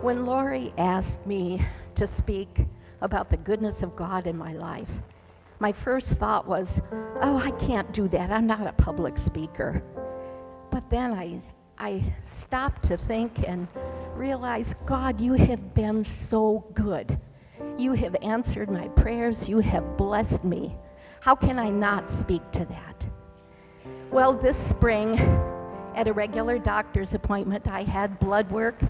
When Lori asked me to speak about the goodness of God in my life, my first thought was, oh, I can't do that. I'm not a public speaker. But then I stopped to think and realized, God, you have been so good. You have answered my prayers. You have blessed me. How can I not speak to that? Well, this spring, at a regular doctor's appointment, I had blood work,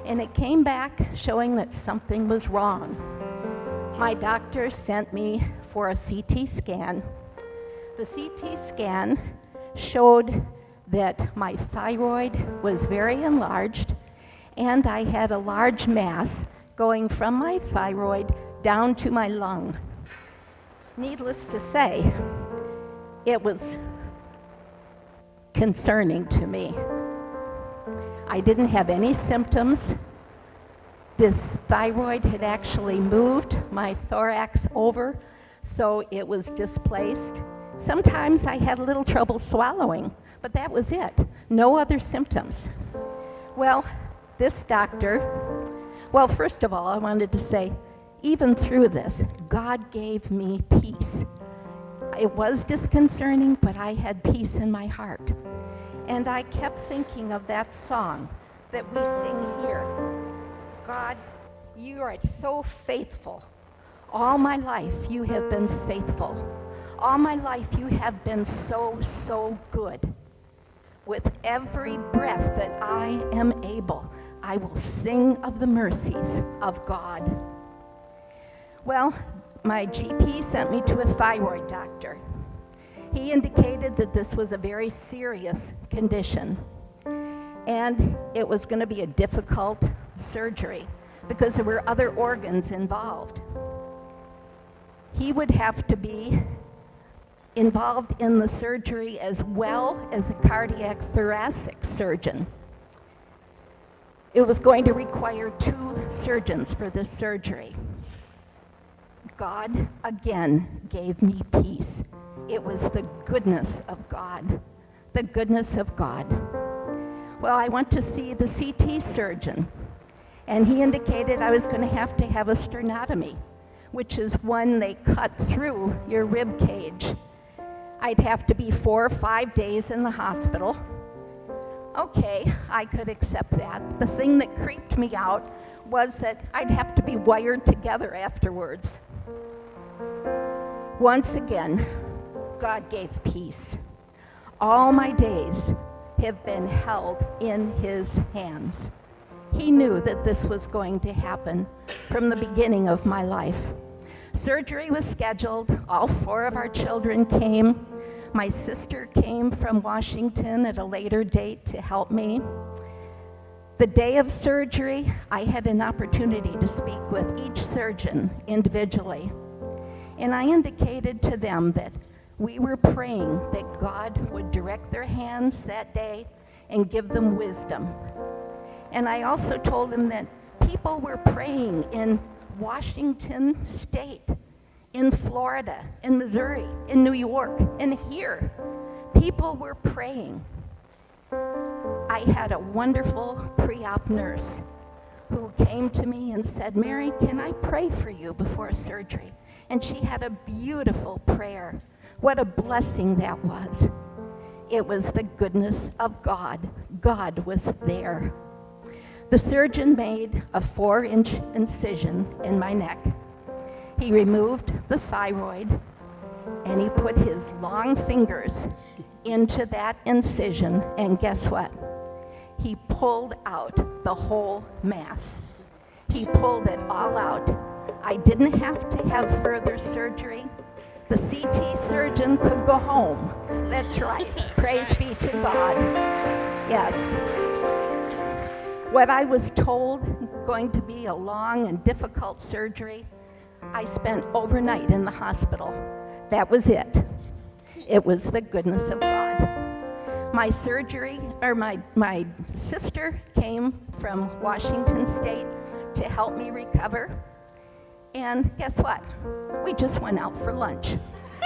and it came back showing that something was wrong. My doctor sent me for a CT scan. The CT scan showed that my thyroid was very enlarged, and I had a large mass going from my thyroid down to my lung. Needless to say, it was concerning to me. I didn't have any symptoms. This thyroid had actually moved my thorax over, so it was displaced. Sometimes I had a little trouble swallowing, but that was it. No other symptoms. Well, this doctor, first of all, I wanted to say, even through this, God gave me peace. It was disconcerting, but I had peace in my heart. And I kept thinking of that song that we sing here. God, you are so faithful. All my life you have been faithful. All my life you have been so, so good. With every breath that I am able, I will sing of the mercies of God. Well, my GP sent me to a thyroid doctor. He indicated that this was a very serious condition, and it was going to be a difficult surgery because there were other organs involved. He would have to be involved in the surgery as well as a cardiac thoracic surgeon. It was going to require 2 surgeons for this surgery. God again gave me peace. It was the goodness of God, the goodness of God. Well, I went to see the CT surgeon, and he indicated I was going to have a sternotomy, which is when they cut through your rib cage. I'd have to be 4 or 5 days in the hospital. Okay, I could accept that. The thing that creeped me out was that I'd have to be wired together afterwards. Once again, God gave peace. All my days have been held in his hands. He knew that this was going to happen from the beginning of my life. Surgery was scheduled. All 4 of our children came. My sister came from Washington at a later date to help me. The day of surgery, I had an opportunity to speak with each surgeon individually. And I indicated to them that we were praying that God would direct their hands that day and give them wisdom. And I also told them that people were praying in Washington State, in Florida, in Missouri, in New York, and here. People were praying. I had a wonderful pre-op nurse who came to me and said, Mary, can I pray for you before surgery? And she had a beautiful prayer. What a blessing that was. It was the goodness of God. God was there. The surgeon made a 4-inch incision in my neck. He removed the thyroid, and he put his long fingers into that incision, and guess what? He pulled out the whole mass. He pulled it all out. I didn't have to have further surgery. The CT surgeon could go home. That's right. Praise be to God. Yes. What I was told going to be a long and difficult surgery, I spent overnight in the hospital. That was it. It was the goodness of God. My sister came from Washington State to help me recover. And guess what? We just went out for lunch.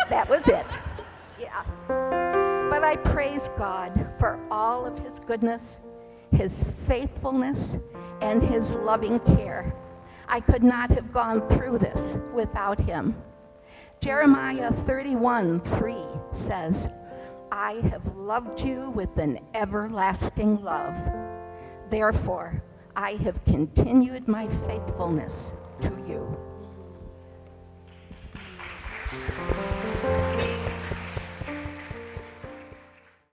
That was it. Yeah. But I praise God for all of his goodness, his faithfulness, and his loving care. I could not have gone through this without him. Jeremiah 31:3 says, I have loved you with an everlasting love. Therefore, I have continued my faithfulness to you.